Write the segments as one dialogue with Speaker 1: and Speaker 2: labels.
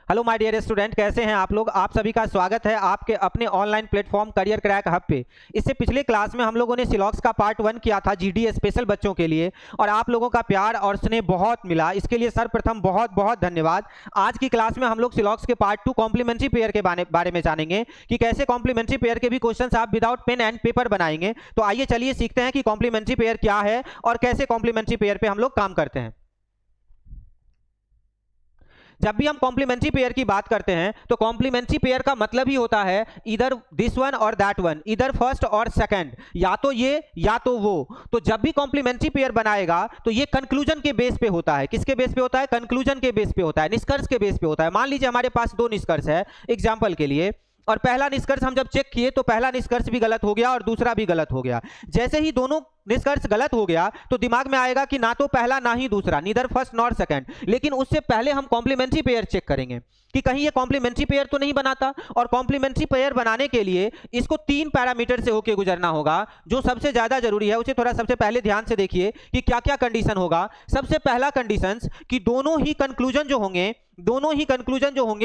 Speaker 1: Hello my dear student, कैसे हैं आप लोग। आप सभी का स्वागत है आपके अपने online platform career crack hub पे। इससे पिछले क्लास में हम लोगों ने सिलॉक्स का पार्ट 1 किया था जीडी स्पेशल बच्चों के लिए, और आप लोगों का प्यार और स्नेह बहुत मिला। इसके लिए सर्वप्रथम बहुत बहुत धन्यवाद। आज की क्लास में हम लोग सिलॉक्स के पार्ट 2 कॉम्प्लीमेंट्री पेयर के बारे में जानेंगे कि कैसे कॉम्प्लीमेंट्री पेयर के भी क्वेश्चन आप विदाउट पेन एंड पेपर बनाएंगे। तो आइए चलिए सीखते हैं कि कॉम्प्लीमेंट्री पेयर क्या है और कैसे कॉम्प्लीमेंट्री पेयर पे हम लोग काम करते हैं। जब भी हम कॉम्प्लीमेंट्री पेयर की बात करते हैं तो कॉम्प्लीमेंट्री पेयर का मतलब ही होता है इधर दिस वन और दैट वन, इधर फर्स्ट और सेकंड, या तो ये या तो वो। तो जब भी कॉम्प्लीमेंट्री पेयर बनाएगा तो ये कंक्लूजन के बेस पे होता है। किसके बेस पे होता है? कंक्लूजन के बेस पे होता है, निष्कर्ष के बेस पे होता है। मान लीजिए हमारे पास दो निष्कर्ष है एग्जाम्पल के लिए, और पहला निष्कर्ष हम जब चेक किए तो पहला निष्कर्ष भी गलत हो गया और दूसरा भी गलत हो गया। जैसे ही दोनों निष्कर्ष गलत हो गया तो दिमाग में आएगा कि ना तो पहला ना ही दूसरा, नीदर फर्स्ट नॉर सेकंड। लेकिन उससे पहले हम कॉम्प्लीमेंट्री पेयर चेक करेंगे कि कहीं ये कॉम्प्लीमेंट्री पेयर तो नहीं बनाता। और कॉम्प्लीमेंट्री पेयर बनाने के लिए इसको 3 पैरामीटर से होकर गुजरना होगा। जो सबसे ज्यादा जरूरी है उसे थोड़ा सबसे पहले ध्यान से देखिए कि क्या क्या कंडीशन होगा। सबसे पहला कंडीशन कि दोनों ही कंक्लूजन जो होंगे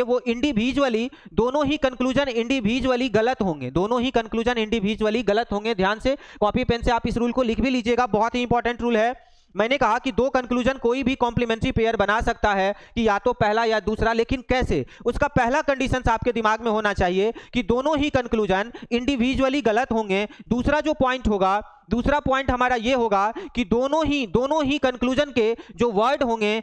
Speaker 1: वो इंडिविजुअली, दोनों ही कंक्लूजन इंडिविजुअली गलत होंगे, दोनों ही कंक्लूजन इंडिविजुअली गलत होंगे। ध्यान से कॉपी पेन से आप इस रूल को लिख भी लीजिएगा, बहुत ही इंपॉर्टेंट रूल है। मैंने कहा कि दो कंक्लूजन कोई भी कॉम्प्लीमेंट्री पेयर बना सकता है कि या तो पहला या दूसरा, लेकिन कैसे? उसका पहला कंडीशन आपके दिमाग में होना चाहिए कि दोनों ही कंक्लूजन इंडिविजुअली गलत होंगे। दूसरा जो पॉइंट होगा, दूसरा पॉइंट हमारा ये होगा कि दोनों ही कंक्लूजन के जो वर्ड होंगे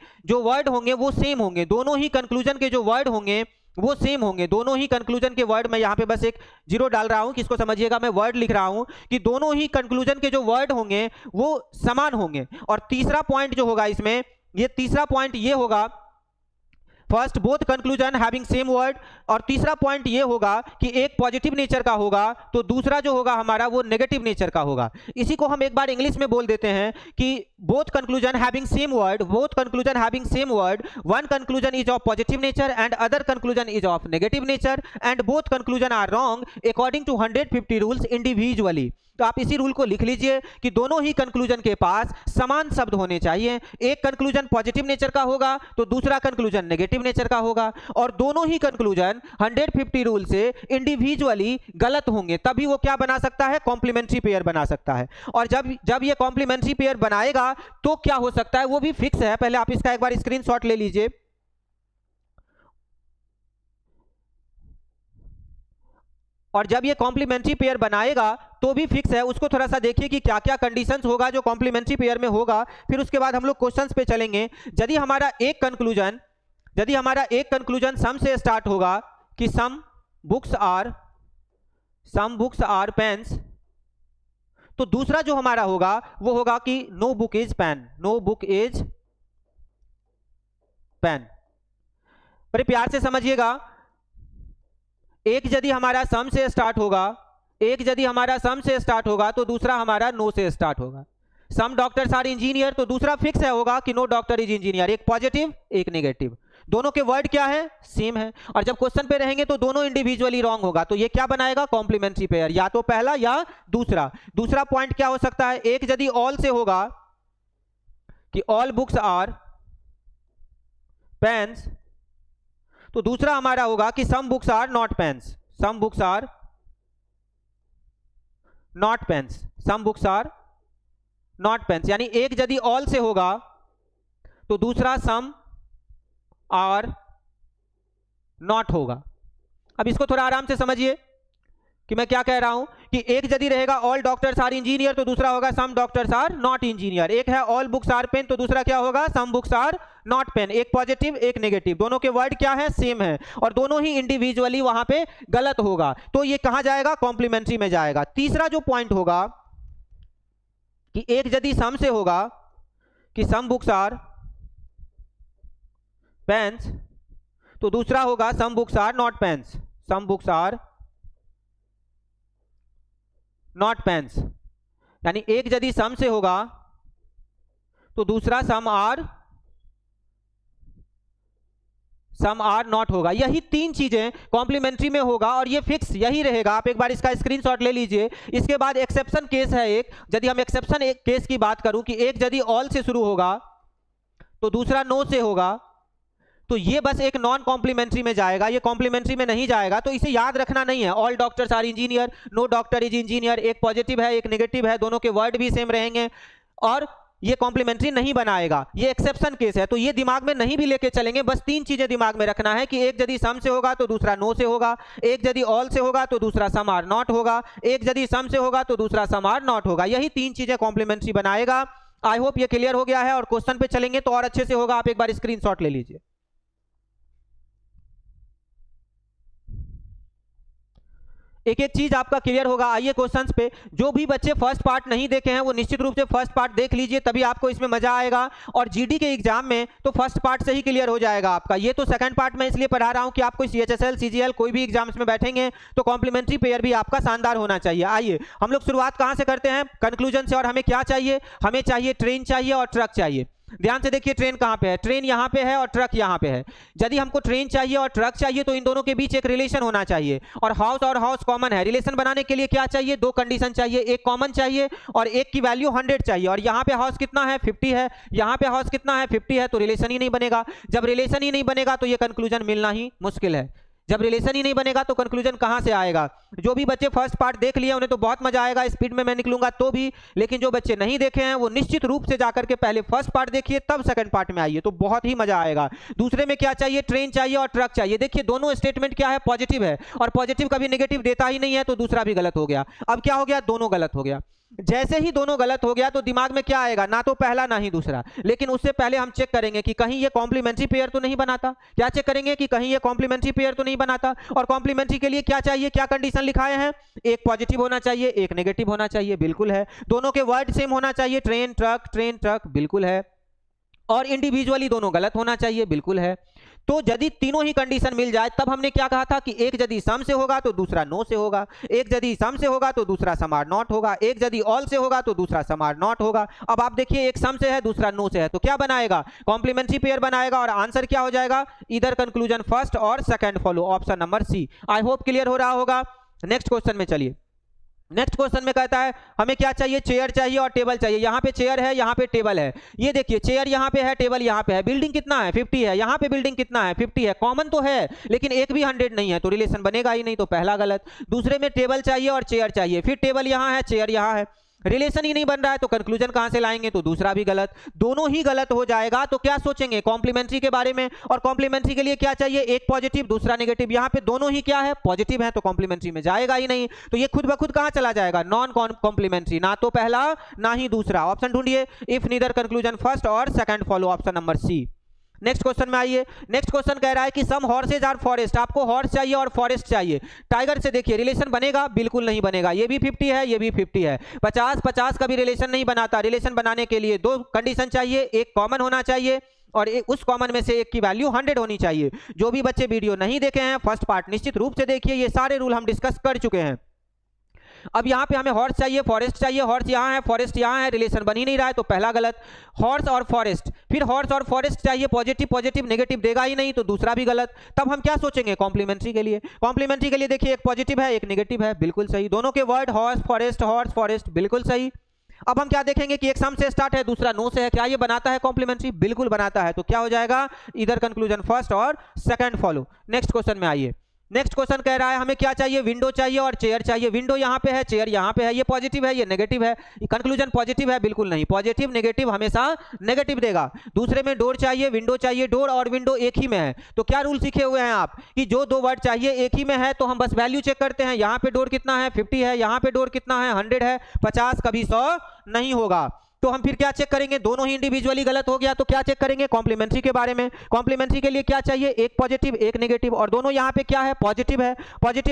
Speaker 1: वो सेम होंगे। दोनों ही कंक्लूजन के जो वर्ड होंगे वो सेम होंगे। दोनों ही कंक्लूजन के वर्ड, मैं यहां पे बस एक जीरो डाल रहा हूं कि इसको समझिएगा, मैं वर्ड लिख रहा हूं कि दोनों ही कंक्लूजन के जो वर्ड होंगे वो समान होंगे। और तीसरा पॉइंट जो होगा इसमें, ये तीसरा पॉइंट ये होगा, first both conclusion having same word. और तीसरा पॉइंट ये होगा कि एक पॉजिटिव नेचर का होगा तो दूसरा जो होगा हमारा वो नेगेटिव नेचर का होगा। इसी को हम एक बार इंग्लिश में बोल देते हैं कि both conclusion having same word, one conclusion is of positive nature and other conclusion is of negative nature, and both conclusion are wrong according to 150 rules individually. तो आप इसी रूल को लिख लीजिए कि दोनों ही कंक्लूजन के पास समान शब्द होने चाहिए। एक कंक्लूजन पॉजिटिव नेचर का होगा तो दूसरा कंक्लूजन नेगेटिव नेचर का होगा, और दोनों ही कंक्लूजन 150 रूल से इंडिविजुअली गलत होंगे। तभी वो क्या बना सकता है? कॉम्प्लीमेंट्री पेयर बना सकता है। और जब ये कॉम्प्लीमेंट्री पेयर बनाएगा तो क्या हो सकता है वो भी फिक्स है। पहले आप इसका एक बार स्क्रीनशॉट ले लीजिए। और जब ये कॉम्प्लीमेंट्री पेयर बनाएगा तो भी फिक्स है। उसको थोड़ा सा देखिए कि क्या क्या कंडीशंस होगा जो कॉम्प्लीमेंट्री पेयर में होगा। फिर उसके बाद हम लोग क्वेश्चंस पे चलेंगे। यदि हमारा एक कंक्लूजन सम से स्टार्ट होगा कि सम बुक्स आर पेन्स, तो दूसरा जो हमारा होगा वो होगा कि नो बुक इज पेन। बड़े प्यार से समझिएगा, एक यदि हमारा सम से स्टार्ट होगा तो दूसरा हमारा नो से स्टार्ट होगा। सम डॉक्टर्स आर इंजीनियर, तो दूसरा फिक्स है होगा कि नो डॉक्टर इज इंजीनियर। एक पॉजिटिव एक नेगेटिव, दोनों के वर्ड क्या है? सेम है। और जब क्वेश्चन पे रहेंगे तो दोनों इंडिविजुअली रॉन्ग होगा। तो ये क्या बनाएगा? कॉम्प्लीमेंट्री पेयर, या तो पहला या दूसरा। दूसरा पॉइंट क्या हो सकता है? एक यदि ऑल से होगा कि ऑल बुक्स आर पेन्स, तो दूसरा हमारा होगा कि some books are not pens, some books are not pens. यानी एक यदि ऑल से होगा तो दूसरा सम आर नॉट होगा। अब इसको थोड़ा आराम से समझिए कि मैं क्या कह रहा हूं कि एक यदि रहेगा ऑल डॉक्टर्स आर इंजीनियर तो दूसरा होगा some doctors are not engineer. एक है ऑल बुक्स आर पेन तो दूसरा क्या होगा? Some books are not pen. एक पॉजिटिव एक नेगेटिव, दोनों के वर्ड क्या है? सेम है, और दोनों ही इंडिविजुअली वहां पे गलत होगा। तो ये कहां जाएगा? कॉम्प्लीमेंट्री में जाएगा। तीसरा जो पॉइंट होगा कि एक यदि सम से होगा कि सम बुक्स आर पेन्स, तो दूसरा होगा some books are not pens, some books are not pens. यानी एक यदि सम से होगा तो दूसरा सम आर नॉट होगा। यही तीन चीजें कॉम्प्लीमेंट्री में होगा और ये फिक्स यही रहेगा। आप एक बार इसका स्क्रीनशॉट ले लीजिए। इसके बाद एक्सेप्शन केस है एक। यदि हम एक्सेप्शन केस की बात करूं कि एक यदि ऑल से शुरू होगा तो दूसरा नो से होगा, तो ये बस एक नॉन कॉम्प्लीमेंट्री में जाएगा, ये कॉम्प्लीमेंट्री में नहीं जाएगा, तो इसे याद रखना नहीं है। All doctors are engineer, no doctor is engineer, एक पॉजिटिव है एक नेगेटिव है, दोनों के वर्ड भी सेम रहेंगे और ये कॉम्प्लीमेंट्री नहीं बनाएगा, ये एक्सेप्शन केस है। तो ये दिमाग में नहीं भी लेके चलेंगे, बस तीन चीजें दिमाग में रखना है कि एक यदि सम से होगा तो दूसरा नो से होगा, एक यदि ऑल से होगा तो दूसरा सम आर नॉट होगा, एक यदि सम से होगा तो दूसरा सम आर नॉट होगा। यही तीन चीजें कॉम्प्लीमेंट्री बनाएगा। आई होप ये क्लियर हो गया है और क्वेश्चन पे चलेंगे तो और अच्छे से होगा। आप एक बार स्क्रीनशॉट ले लीजिए। एक एक चीज आपका क्लियर होगा। आइए क्वेश्चंस पे। जो भी बच्चे फर्स्ट पार्ट नहीं देखे हैं वो निश्चित रूप से फर्स्ट पार्ट देख लीजिए, तभी आपको इसमें मजा आएगा। और जीडी के एग्जाम में तो फर्स्ट पार्ट से ही क्लियर हो जाएगा आपका। ये तो सेकंड पार्ट में इसलिए पढ़ा रहा हूं कि आपको सीएचएसएल सीजीएल कोई भी एग्जाम्स में बैठेंगे तो कॉम्प्लीमेंट्री पेयर भी आपका शानदार होना चाहिए। आइए हम लोग शुरुआत कहां से करते हैं? कंक्लूजन से। और हमें क्या चाहिए? हमें चाहिए ट्रेन चाहिए और ट्रक चाहिए। ध्यान से देखिए, ट्रेन कहां पे है? ट्रेन यहां पे है और ट्रक यहां पे है। यदि हमको ट्रेन चाहिए और ट्रक चाहिए तो इन दोनों के बीच एक रिलेशन होना चाहिए और हाउस कॉमन है। रिलेशन बनाने के लिए क्या चाहिए? दो कंडीशन चाहिए, एक कॉमन चाहिए और एक की वैल्यू 100 चाहिए। और यहां पे हाउस कितना है? 50 है। यहां पे हाउस कितना है? 50 है। तो रिलेशन ही नहीं बनेगा। जब रिलेशन ही नहीं बनेगा तो ये कंक्लूजन मिलना ही मुश्किल है। जब रिलेशन ही नहीं बनेगा तो कंक्लूजन कहां से आएगा? जो भी बच्चे फर्स्ट पार्ट देख लिए उन्हें तो बहुत मजा आएगा, स्पीड में मैं निकलूंगा तो भी। लेकिन जो बच्चे नहीं देखे हैं वो निश्चित रूप से जाकर के पहले फर्स्ट पार्ट देखिए तब सेकंड पार्ट में आइए, तो बहुत ही मजा आएगा। दूसरे में क्या चाहिए? ट्रेन चाहिए और ट्रक चाहिए। देखिए दोनों स्टेटमेंट क्या है? पॉजिटिव है और पॉजिटिव कभी नेगेटिव देता ही नहीं है, तो दूसरा भी गलत हो गया। अब क्या हो गया? दोनों गलत हो गया। जैसे ही दोनों गलत हो गया तो दिमाग में क्या आएगा? ना तो पहला ना ही दूसरा। लेकिन उससे पहले हम चेक करेंगे कि कहीं ये कॉम्प्लीमेंट्री पेयर तो नहीं बनाता। क्या चेक करेंगे? कि कहीं ये कॉम्प्लीमेंट्री पेयर तो नहीं बनाता। और कॉम्प्लीमेंट्री के लिए क्या चाहिए? क्या कंडीशन लिखाए हैं? एक पॉजिटिव होना चाहिए, एक नेगेटिव होना चाहिए, बिल्कुल है। दोनों के वर्ड सेम होना चाहिए, ट्रेन ट्रक, बिल्कुल है। और इंडिविजुअली दोनों गलत होना चाहिए, बिल्कुल है। तो यदि तीनों ही कंडीशन मिल जाए तब हमने क्या कहा था कि एक यदि सम से होगा तो दूसरा नो से होगा, एक यदि सम से होगा तो दूसरा सम आर नॉट होगा, एक यदि ऑल से होगा तो दूसरा सम आर नॉट होगा। अब आप देखिए, एक सम से है दूसरा नो से है, तो क्या बनाएगा? कॉम्प्लीमेंट्री पेयर बनाएगा और आंसर क्या हो जाएगा? इधर कंक्लूजन फर्स्ट और second follow, option number C. I hope clear हो रहा होगा। नेक्स्ट क्वेश्चन में चलिए। नेक्स्ट क्वेश्चन में कहता है हमें क्या चाहिए? चेयर चाहिए और टेबल चाहिए। यहाँ पे चेयर है, यहाँ पे टेबल है। ये देखिए, चेयर यहाँ पे है, टेबल यहाँ पे है। बिल्डिंग कितना है? 50 है। यहाँ पे बिल्डिंग कितना है? 50 है। कॉमन तो है लेकिन एक भी 100 नहीं है, तो रिलेशन बनेगा ही नहीं, तो पहला गलत। दूसरे में टेबल चाहिए और चेयर चाहिए, फिर टेबल यहाँ है, चेयर यहाँ है, रिलेशन ही नहीं बन रहा है, तो कंक्लूजन कहां से लाएंगे? तो दूसरा भी गलत। दोनों ही गलत हो जाएगा तो क्या सोचेंगे? कॉम्प्लीमेंट्री के बारे में। और कॉम्प्लीमेंट्री के लिए क्या चाहिए? एक पॉजिटिव दूसरा नेगेटिव। यहां पे दोनों ही क्या है? पॉजिटिव है, तो कॉम्प्लीमेंट्री में जाएगा ही नहीं, तो ये खुद ब खुद कहां चला जाएगा? नॉन कॉम्प्लीमेंट्री, ना तो पहला ना ही दूसरा। ऑप्शन ढूंढिए, इफ नीदर कंक्लूजन फर्स्ट और second follow, option number C. Next question में आइए। नेक्स्ट क्वेश्चन कह रहा है कि सम हॉर्सेज आर फॉरेस्ट। आपको हॉर्स चाहिए और फॉरेस्ट चाहिए। टाइगर से देखिए, रिलेशन बनेगा? बिल्कुल नहीं बनेगा। ये भी 50 है, ये भी 50 है। 50-50 का भी रिलेशन नहीं बनाता। रिलेशन बनाने के लिए दो कंडीशन चाहिए, एक कॉमन होना चाहिए और उस कॉमन में से एक की वैल्यू 100 होनी चाहिए। जो भी बच्चे वीडियो नहीं देखे हैं फर्स्ट पार्ट निश्चित रूप से देखिए, ये सारे रूल हम डिस्कस कर चुके हैं। अब यहाँ पे हमें हॉर्स चाहिए, फॉरेस्ट चाहिए। हॉर्स यहाँ है, फॉरेस्ट यहाँ है, रिलेशन बन ही नहीं रहा है, तो पहला गलत। हॉर्स और फॉरेस्ट, फिर हॉर्स और फॉरेस्ट चाहिए, पॉजिटिव नेगेटिव देगा ही नहीं, तो दूसरा भी गलत। तब हम क्या सोचेंगे? कॉम्प्लीमेंट्री के लिए। कॉम्प्लीमेंट्री के लिए देखिए, एक पॉजिटिव है, एक नेगेटिव है, बिल्कुल सही। दोनों के वर्ड हॉर्स फॉरेस्ट, बिल्कुल सही। अब हम क्या देखेंगे कि एक सम से स्टार्ट है, दूसरा नो से है। क्या ये बनाता है कॉम्प्लीमेंट्री? बिल्कुल बनाता है। तो क्या हो जाएगा? इधर कंक्लूजन फर्स्ट और सेकंड फॉलो। नेक्स्ट क्वेश्चन में आइए। नेक्स्ट क्वेश्चन कह रहा है हमें क्या चाहिए? विंडो चाहिए और चेयर चाहिए। विंडो यहाँ पे है, चेयर यहाँ पे है। ये पॉजिटिव है, ये नेगेटिव है। कंक्लूजन पॉजिटिव है? बिल्कुल नहीं। पॉजिटिव नेगेटिव हमेशा नेगेटिव देगा। दूसरे में डोर चाहिए, विंडो चाहिए। डोर और विंडो एक ही में है, तो क्या रूल सीखे हुए हैं आप कि जो दो वर्ड चाहिए एक ही में है तो हम बस वैल्यू चेक करते हैं। यहाँ पे डोर कितना है? 50 है। यहाँ पे डोर कितना है? 100 है। 50 कभी 100 नहीं होगा, तो हम फिर क्या चेक करेंगे? दोनों ही इंडिविजुअली गलत हो गया, तो क्या चेक करेंगे? कॉम्प्लीमेंट्री के बारे में। कॉम्प्लीमेंट्री के लिए क्या चाहिए? एक पॉजिटिव एक नेगेटिव, और दोनों यहाँ पे क्या है? पॉजिटिव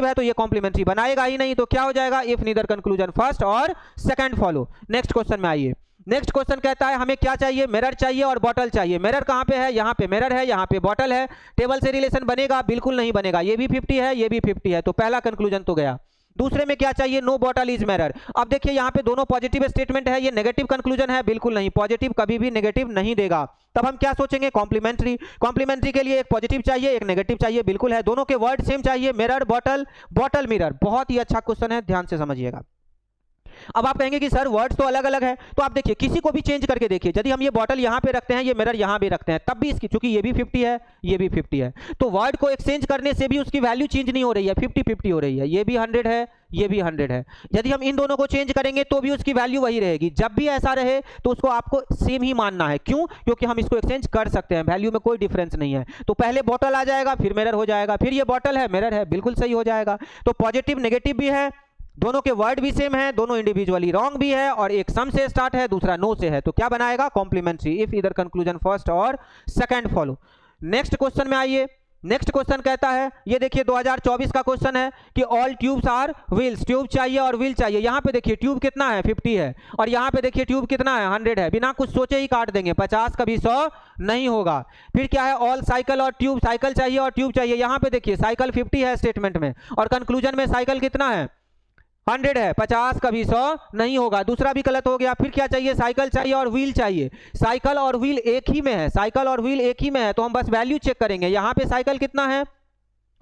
Speaker 1: है, तो ये कॉम्प्लीमेंट्री बनाएगा ही नहीं, तो क्या हो जाएगा? इफ नीदर कंक्लूजन फर्स्ट और सेकंड फॉलो। नेक्स्ट क्वेश्चन में आइए। नेक्स्ट क्वेश्चन कहता है हमें क्या चाहिए? मिरर चाहिए और बॉटल चाहिए। मिरर कहाँ पे है? यहाँ पे मिरर है, यहाँ पे बॉटल है। टेबल से रिलेशन बनेगा? बिल्कुल नहीं बनेगा। ये भी 50 है, ये भी 50 है, तो पहला कंक्लूजन तो गया। दूसरे में क्या चाहिए? No bottle is mirror. अब देखिए यहाँ पे दोनों पॉजिटिव स्टेटमेंट है, ये नेगेटिव कंक्लूजन है? बिल्कुल नहीं। पॉजिटिव कभी भी नेगेटिव नहीं देगा। तब हम क्या सोचेंगे? कॉम्प्लीमेंट्री। कॉम्प्लीमेंट्री के लिए एक पॉजिटिव चाहिए, एक नेगेटिव चाहिए, बिल्कुल है। दोनों के वर्ड सेम चाहिए, मिरर बॉटल, बॉटल मिरर। बहुत ही अच्छा क्वेश्चन है, ध्यान से समझिएगा। अब आप कहेंगे कि सर वर्ड्स तो अलग अलग है, तो आप देखिए किसी को भी चेंज करके देखिए। यदि हम ये बॉटल यहाँ पे रखते हैं, ये मिरर यहाँ भी रखते हैं, तब भी इसकी, चूंकि ये भी 50 है, ये भी 50 है, तो वर्ड को एक्सचेंज करने से भी उसकी वैल्यू चेंज नहीं हो रही है, 50-50 हो रही है। ये भी 100 है, ये भी 100 है। यदि हम इन दोनों को चेंज करेंगे तो भी उसकी वैल्यू वही रहेगी। जब भी ऐसा रहे तो उसको आपको सेम ही मानना है। क्यों? क्योंकि हम इसको एक्सचेंज कर सकते हैं, वैल्यू में कोई डिफरेंस नहीं है। तो पहले बॉटल आ जाएगा, फिर मिरर हो जाएगा, फिर ये बॉटल है, मिरर है, बिल्कुल सही हो जाएगा। तो पॉजिटिव नेगेटिव भी है, दोनों के वर्ड भी सेम है, दोनों इंडिविजुअली रॉन्ग भी है, और एक सम से स्टार्ट है, दूसरा नो से है। तो क्या बनाएगा? कॉम्प्लीमेंट्री, इफ इधर कंक्लूजन फर्स्ट और सेकंड फॉलो। नेक्स्ट क्वेश्चन में आइए। नेक्स्ट क्वेश्चन कहता है, ये देखिए 2024 का क्वेश्चन है कि all tubes are wheels, tube चाहिए और व्हील चाहिए। यहां पे देखिए ट्यूब कितना है? 50 है, और यहां पे देखिए ट्यूब कितना है? 100 है। बिना कुछ सोचे ही काट देंगे, 50 कभी 100 नहीं होगा। फिर क्या है? ऑल साइकिल और ट्यूब, साइकिल चाहिए और ट्यूब चाहिए। यहां पे देखिए साइकिल 50 है स्टेटमेंट में, और कंक्लूजन में साइकिल कितना है? 100 है, 50 कभी 100 नहीं होगा। दूसरा भी गलत हो गया। फिर क्या चाहिए? साइकिल चाहिए और व्हील चाहिए। साइकिल और व्हील एक ही में है, साइकिल और व्हील एक ही में है, तो हम बस वैल्यू चेक करेंगे। यहां पे साइकिल कितना है?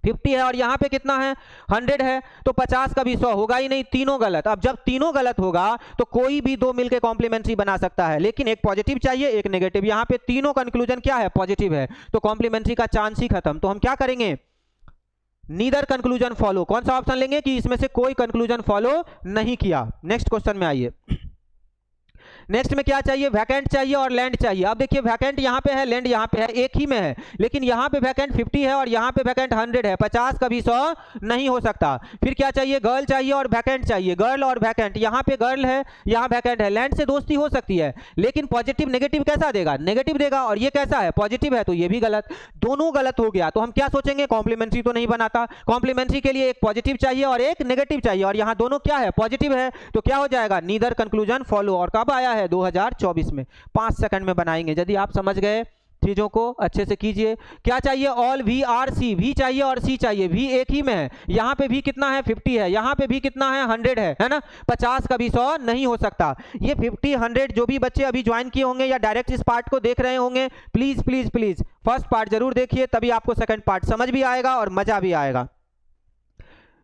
Speaker 1: 50 है, और यहां पे कितना है? 100 है, तो 50 कभी 100 होगा ही नहीं, तीनों गलत। अब जब तीनों गलत होगा तो कोई भी दो मिलकर कॉम्प्लीमेंट्री बना सकता है, लेकिन एक पॉजिटिव चाहिए, एक नेगेटिव। यहां पे तीनों कंक्लूजन क्या है? पॉजिटिव है, तो कॉम्प्लीमेंट्री का चांस ही खत्म। तो हम क्या करेंगे? Neither conclusion follow. कौन सा ऑप्शन लेंगे कि इसमें से कोई कंक्लूजन फॉलो नहीं किया। नेक्स्ट क्वेश्चन में आइए। नेक्स्ट में क्या चाहिए? वैकेंट चाहिए और लैंड चाहिए। अब देखिए वैकेंट यहां पे है, लैंड यहां पे है, एक ही में है, लेकिन यहां पे वैकेंट 50 है और यहां पे वैकेंट 100 है, 50 कभी 100 नहीं हो सकता। फिर क्या चाहिए? गर्ल चाहिए और वैकेंट चाहिए। गर्ल और वैकेंट, यहां पे गर्ल है, यहां वैकेंट है। लैंड से दोस्ती हो सकती है, लेकिन पॉजिटिव नेगेटिव कैसा देगा? नेगेटिव देगा, और ये कैसा है? पॉजिटिव है, तो ये भी गलत। दोनों गलत हो गया, तो हम क्या सोचेंगे? कॉम्प्लीमेंट्री तो नहीं बनाता। कॉम्प्लीमेंट्री के लिए एक पॉजिटिव चाहिए और एक नेगेटिव चाहिए, और यहां दोनों क्या है? पॉजिटिव है, तो क्या हो जाएगा? Neither conclusion follow. और कब आया है? 2024 में। 5 सेकंड में बनाएंगे। यदि आप समझ गए चीजों को अच्छे से कीजिए। क्या चाहिए? All V are C, V चाहिए और सी चाहिए। वी एक ही में है, यहां पे भी कितना है? 50 है, यहां पे भी कितना है? 100 है ना? 50 कभी 100 नहीं हो सकता। ये 50 100 जो भी बच्चे अभी ज्वाइन किए होंगे या डायरेक्ट इस पार्ट को देख रहे होंगे, please please please first part जरूर देखिए, तभी आपको सेकंड पार्ट समझ भी आएगा और मजा भी आएगा।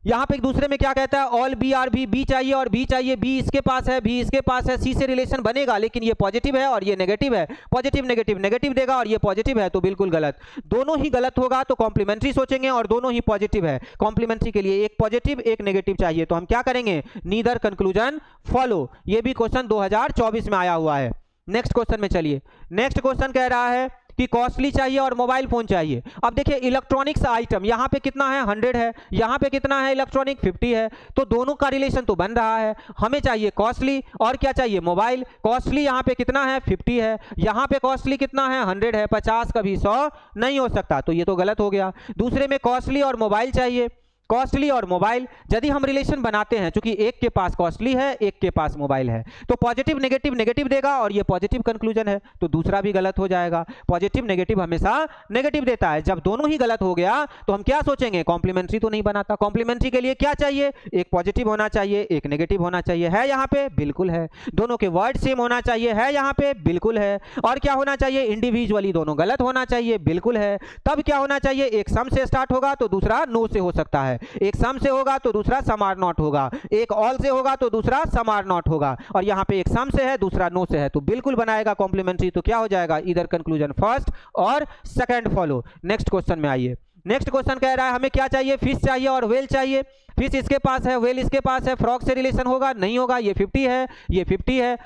Speaker 1: यहां पे एक दूसरे में क्या कहता है? All B are B, B चाहिए और बी चाहिए। बी इसके पास है, बी इसके पास है, सी से रिलेशन बनेगा, लेकिन ये पॉजिटिव है और ये नेगेटिव है। पॉजिटिव नेगेटिव, नेगेटिव देगा और ये पॉजिटिव है, तो बिल्कुल गलत। दोनों ही गलत होगा, तो कॉम्प्लीमेंट्री सोचेंगे, और दोनों ही पॉजिटिव है। कॉम्प्लीमेंट्री के लिए एक पॉजिटिव एक नेगेटिव चाहिए, तो हम क्या करेंगे? Neither conclusion follow. ये भी क्वेश्चन 2024 में आया हुआ है। नेक्स्ट क्वेश्चन में चलिए। नेक्स्ट क्वेश्चन कह रहा है कि कॉस्टली चाहिए और मोबाइल फोन चाहिए। अब देखिए इलेक्ट्रॉनिक्स आइटम यहां पे कितना है? 100 है, यहां पे कितना है? इलेक्ट्रॉनिक 50 है, तो दोनों का रिलेशन तो बन रहा है। हमें चाहिए कॉस्टली और क्या चाहिए? मोबाइल। कॉस्टली यहां पे कितना है? 50 है, यहां पे कॉस्टली कितना है? 100 है, 50 कभी 100 नहीं हो सकता, तो ये तो गलत हो गया। दूसरे में कॉस्टली और मोबाइल चाहिए। कॉस्टली और मोबाइल, यदि हम रिलेशन बनाते हैं, क्योंकि एक के पास कॉस्टली है, एक के पास मोबाइल है, तो पॉजिटिव नेगेटिव, नेगेटिव देगा, और ये पॉजिटिव कंक्लूजन है, तो दूसरा भी गलत हो जाएगा। पॉजिटिव नेगेटिव हमेशा नेगेटिव देता है। जब दोनों ही गलत हो गया तो हम क्या सोचेंगे? कॉम्प्लीमेंट्री तो नहीं बनाता। कॉम्प्लीमेंट्री के लिए क्या चाहिए? एक पॉजिटिव होना चाहिए, एक नेगेटिव होना चाहिए। है यहां पे? बिल्कुल है। दोनों के वर्ड सेम होना चाहिए। है यहां पे? बिल्कुल है। और क्या होना चाहिए? इंडिविजुअली दोनों गलत होना चाहिए। बिल्कुल है। तब क्या होना चाहिए? एक सम से स्टार्ट होगा तो दूसरा नो से हो सकता है, एक सम से होगा तो दूसरा सम आर नॉट होगा, एक ऑल से होगा तो दूसरा सम आर नॉट होगा, और यहां पे एक सम से है दूसरा नो से है, तो बिल्कुल बनाएगा कॉम्प्लीमेंट्री। तो क्या हो जाएगा? इधर कंक्लूजन फर्स्ट और सेकंड फॉलो। नेक्स्ट क्वेश्चन में आइए। नेक्स्ट क्वेश्चन कह रहा है हमें क्या चाहिए? फिश चाहिए और व्हेल चाहिए। फिश इसके पास है, व्हेल इसके पास है, फ्रॉग से रिलेशन होगा? नहीं होगा। ये 50 है, ये 50 है।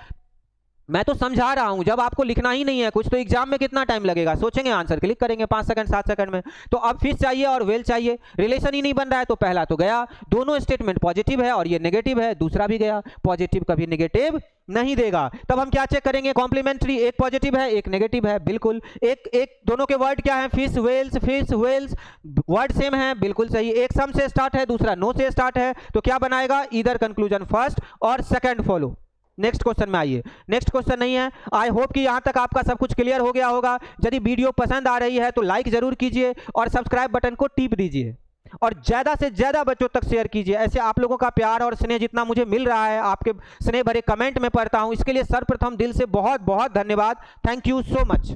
Speaker 1: मैं तो समझा रहा हूं, जब आपको लिखना ही नहीं है कुछ, तो एग्जाम में कितना टाइम लगेगा? सोचेंगे, आंसर क्लिक करेंगे, 5 सेकंड 7 सेकंड में। तो अब फिश चाहिए और व्हेल चाहिए, रिलेशन ही नहीं बन रहा है, तो पहला तो गया। दोनों स्टेटमेंट पॉजिटिव है और ये नेगेटिव है, दूसरा भी गया। पॉजिटिव कभी नेगेटिव नहीं देगा। तब हम क्या चेक करेंगे? कॉम्प्लीमेंट्री, एक पॉजिटिव है एक नेगेटिव है, बिल्कुल। एक दोनों के वर्ड क्या है? फिश व्हेल्स, वर्ड सेम है, बिल्कुल सही। एक सम से स्टार्ट है, दूसरा नो से स्टार्ट है, तो क्या बनाएगा? इधर कंक्लूजन फर्स्ट और सेकंड फॉलो। नेक्स्ट क्वेश्चन में आइए। नेक्स्ट क्वेश्चन नहीं है। आई होप कि यहां तक आपका सब कुछ क्लियर हो गया होगा। यदि वीडियो पसंद आ रही है तो लाइक जरूर कीजिए और सब्सक्राइब बटन को टीप दीजिए, और ज्यादा से ज्यादा बच्चों तक शेयर कीजिए। ऐसे आप लोगों का प्यार और स्नेह जितना मुझे मिल रहा है, आपके स्नेह भरे कमेंट में पढ़ता हूं, इसके लिए सर्वप्रथम दिल से बहुत बहुत धन्यवाद। Thank you so much.